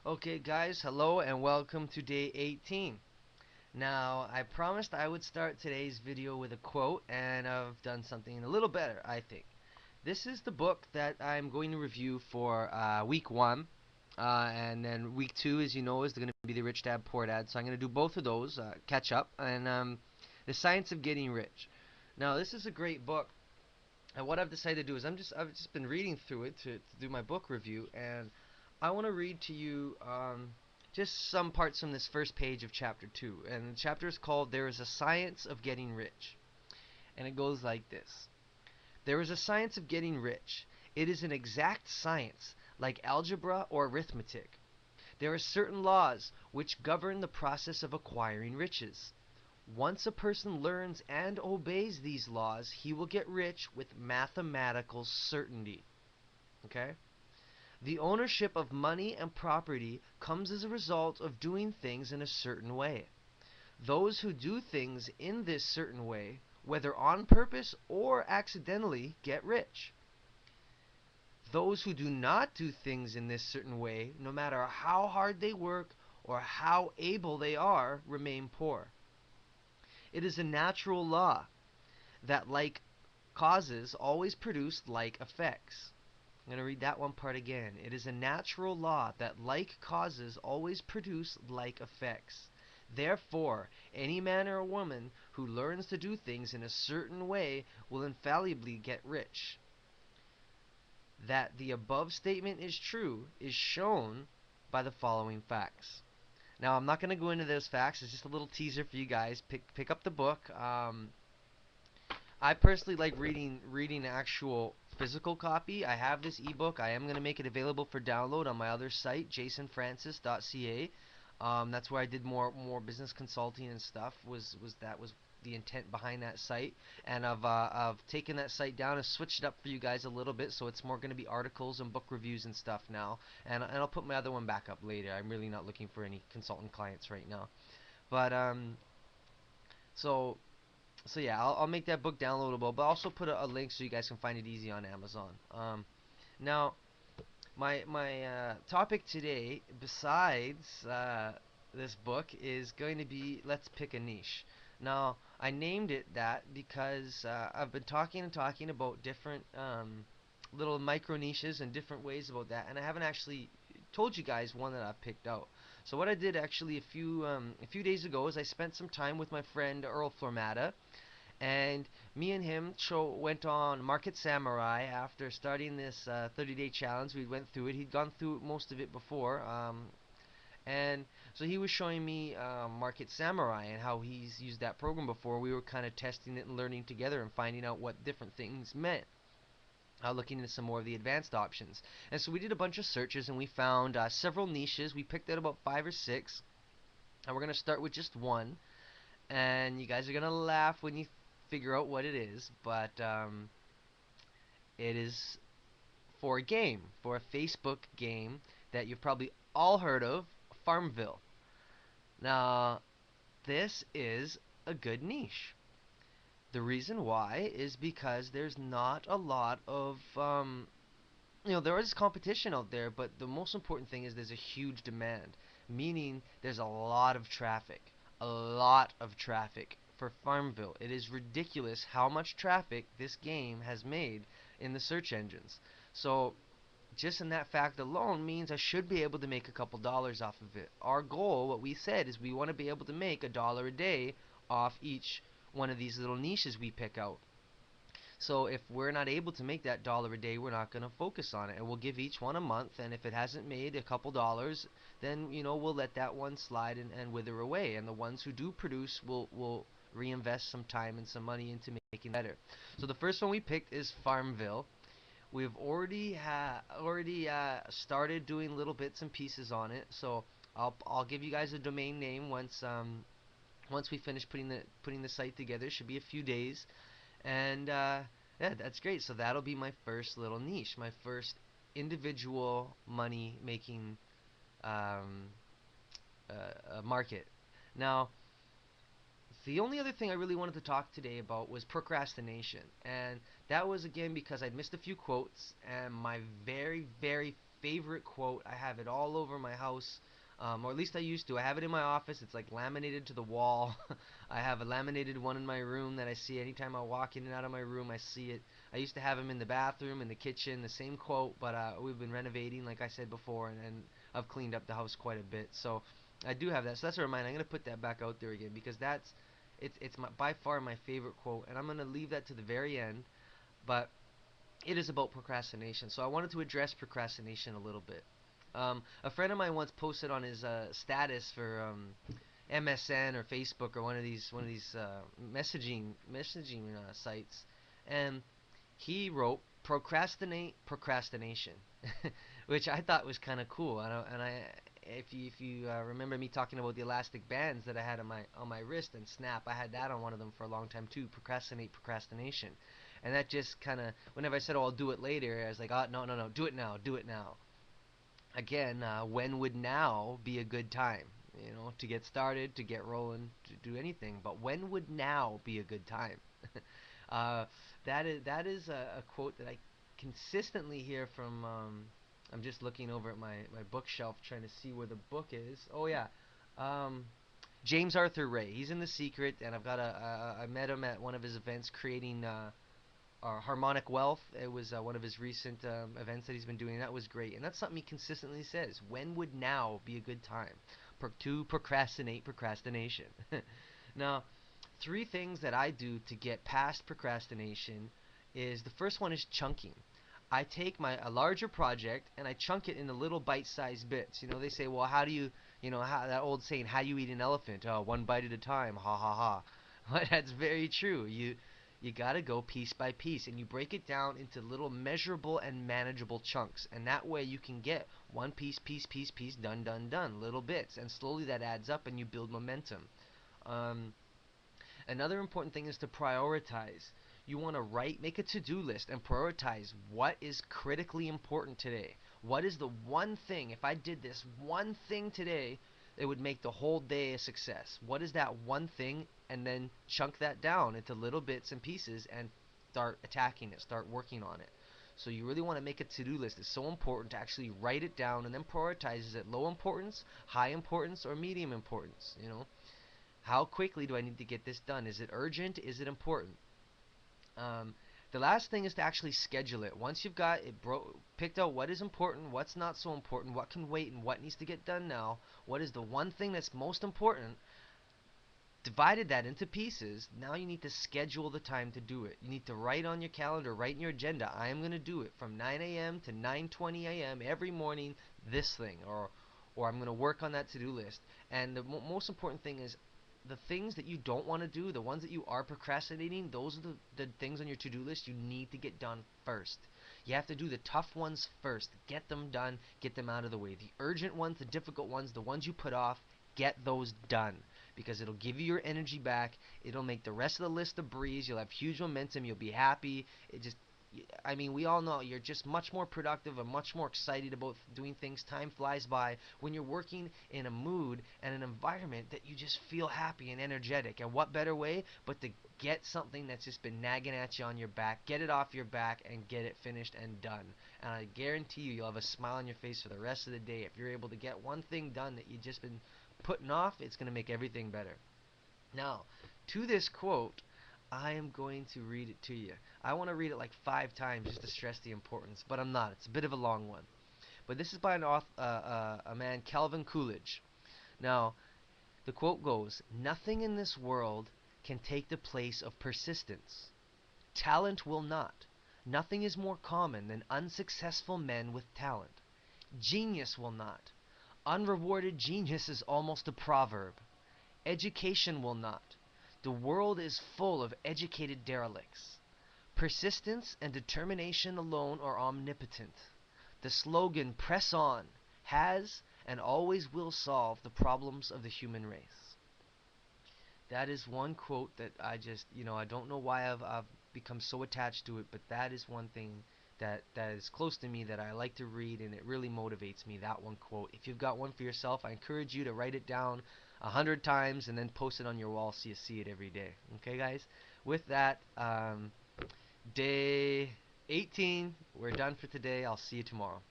Okay, guys, hello and welcome to day 18. Now, I promised I would start today's video with a quote, and I've done something a little better, I think. This is the book that I'm going to review for week one, and then week two, as you know, is going to be the Rich Dad Poor Dad. So I'm going to do both of those, catch up, and The Science of Getting Rich. Now, this is a great book, and what I've decided to do is I've just been reading through it to do my book review, and I want to read to you just some parts from this first page of chapter 2. And the chapter is called There is a Science of Getting Rich. And it goes like this. There is a science of getting rich. It is an exact science, like algebra or arithmetic. There are certain laws which govern the process of acquiring riches. Once a person learns and obeys these laws, he will get rich with mathematical certainty. Okay? The ownership of money and property comes as a result of doing things in a certain way. Those who do things in this certain way, whether on purpose or accidentally, get rich. Those who do not do things in this certain way, no matter how hard they work or how able they are, remain poor. It is a natural law that like causes always produce like effects. I'm going to read that one part again. It is a natural law that like causes always produce like effects. Therefore, any man or woman who learns to do things in a certain way will infallibly get rich. That the above statement is true is shown by the following facts. Now, I'm not going to go into those facts. It's just a little teaser for you guys. Pick up the book. I personally like reading actual physical copy. I have this ebook. I am going to make it available for download on my other site, jasonfrancis.ca. That's where I did more business consulting and stuff. Was the intent behind that site, and I've taken that site down and switched it up for you guys a little bit, so it's more going to be articles and book reviews and stuff now. And I'll put my other one back up later. I'm really not looking for any consultant clients right now. But so so yeah, I'll make that book downloadable, but also put a link so you guys can find it easy on Amazon. Now, my topic today, besides this book, is going to be let's pick a niche. Now, I named it that because I've been talking and talking about different little micro niches and different ways about that, and I haven't actually told you guys one that I've picked out. So what I did actually a few days ago is I spent some time with my friend Earl Formata, and me and him went on Market Samurai after starting this 30-day challenge. We went through it. He'd gone through most of it before, and so he was showing me Market Samurai and how he's used that program before. We were kind of testing it and learning together and finding out what different things meant. Looking into some more of the advanced options. And so we did a bunch of searches and we found several niches. We picked out about 5 or 6, and we're going to start with just one. And you guys are going to laugh when you figure out what it is, but it is for a game, for a Facebook game that you've probably all heard of, Farmville. Now, this is a good niche. The reason why is because there's not a lot of there is competition out there, but the most important thing is there's a huge demand, meaning there's a lot of traffic. A lot of traffic for Farmville. It is ridiculous how much traffic this game has made in the search engines. So, just in that fact alone means I should be able to make a couple dollars off of it. Our goal, what we said, is we want to be able to make $1 a day off each one of these little niches we pick out. So if we're not able to make that dollar a day, we're not going to focus on it. And we'll give each one a month. And if it hasn't made a couple dollars, then, we'll let that one slide and wither away. And the ones who do produce will reinvest some time and some money into making it better. So the first one we picked is Farmville. We've already started doing little bits and pieces on it. So I'll give you guys a domain name once we finish putting the site together. It should be a few days. And yeah, that's great. So that'll be my first little niche, my first individual money making um, market. Now, the only other thing I really wanted to talk today about was procrastination. And that was again because I'd missed a few quotes, and my very, very favorite quote. I have it all over my house, or at least I used to. I have it in my office. It's like laminated to the wall. I have a laminated one in my room that I see anytime I walk in and out of my room. I see it. I used to have them in the bathroom, in the kitchen, the same quote, but we've been renovating, like I said before, and I've cleaned up the house quite a bit. So I do have that. So that's a reminder. I'm gonna put that back out there again because it's by far my favorite quote, and I'm gonna leave that to the very end. But it is about procrastination. So I wanted to address procrastination a little bit. A friend of mine once posted on his status for MSN or Facebook or one of these messaging sites, and he wrote procrastination, which I thought was kind of cool. If you remember me talking about the elastic bands that I had on my wrist and Snap, I had that on one of them for a long time too. Procrastination, and that just kind of whenever I said, "Oh, I'll do it later," I was like, "Oh, no, no, no, do it now, do it now." Again, when would now be a good time? To get started, to get rolling, to do anything. But when would now be a good time? uh, that is a quote that I consistently hear from. I'm just looking over at my bookshelf trying to see where the book is. Oh yeah, um, James Arthur Ray. He's in The Secret, and I met him at one of his events creating Harmonic Wealth. It was one of his recent events that he's been doing. That was great, and that's something he consistently says. When would now be a good time to procrastination? Now, three things that I do to get past procrastination is the first one is chunking. I take a larger project and I chunk it into little bite-sized bits. They say, well, how do you, that old saying, how do you eat an elephant? Oh, one bite at a time. Ha ha ha. But that's very true. You gotta go piece by piece, and you break it down into little measurable and manageable chunks, and that way you can get one piece, done, done, done, little bits, and slowly that adds up, and you build momentum. Um, Another important thing is to prioritize. You want to make a to-do list and prioritize what is critically important today. What is the one thing, if I did this one thing today, it would make the whole day a success? What is that one thing? And then chunk that down into little bits and pieces and start attacking it, start working on it. So you really want to make a to-do list. It's so important to actually write it down and then prioritize. Is it low importance, high importance, or medium importance? How quickly do I need to get this done? Is it urgent? Is it important? Um, the last thing is to actually schedule it. Once you've got it picked out what is important, what's not so important, what can wait, and what needs to get done now, what is the one thing that's most important, divided that into pieces, now you need to schedule the time to do it. You need to write on your calendar, write in your agenda, I am going to do it from 9 a.m. to 9:20 a.m. every morning, this thing, or I'm going to work on that to-do list. And the most important thing is the things that you don't want to do, the ones that you are procrastinating, those are the things on your to-do list you need to get done first. You have to do the tough ones first. Get them done, get them out of the way. The urgent ones, the difficult ones, the ones you put off, get those done because it'll give you your energy back. It'll make the rest of the list a breeze. You'll have huge momentum. You'll be happy. I mean, we all know you're just much more productive and much more excited about doing things. Time flies by when you're working in a mood and an environment that you just feel happy and energetic. And what better way but to get something that's just been nagging at you on your back, get it off your back, and get it finished and done. And I guarantee you'll have a smile on your face for the rest of the day. If you're able to get one thing done that you've just been putting off, it's going to make everything better. Now, to this quote, I am going to read it to you. I want to read it like 5 times just to stress the importance, but I'm not. It's a bit of a long one. But this is by a man, Calvin Coolidge. Now, the quote goes, "Nothing in this world can take the place of persistence. Talent will not. Nothing is more common than unsuccessful men with talent. Genius will not. Unrewarded genius is almost a proverb. Education will not. The world is full of educated derelicts. Persistence and determination alone are omnipotent. The slogan 'Press On' has and always will solve the problems of the human race." That is one quote that I don't know why I've become so attached to it, but that is one thing that is close to me that I like to read, and it really motivates me, that one quote. If you've got one for yourself, I encourage you to write it down 100 times and then post it on your wall so you see it every day. Okay, guys? With that, day 18, we're done for today. I'll see you tomorrow.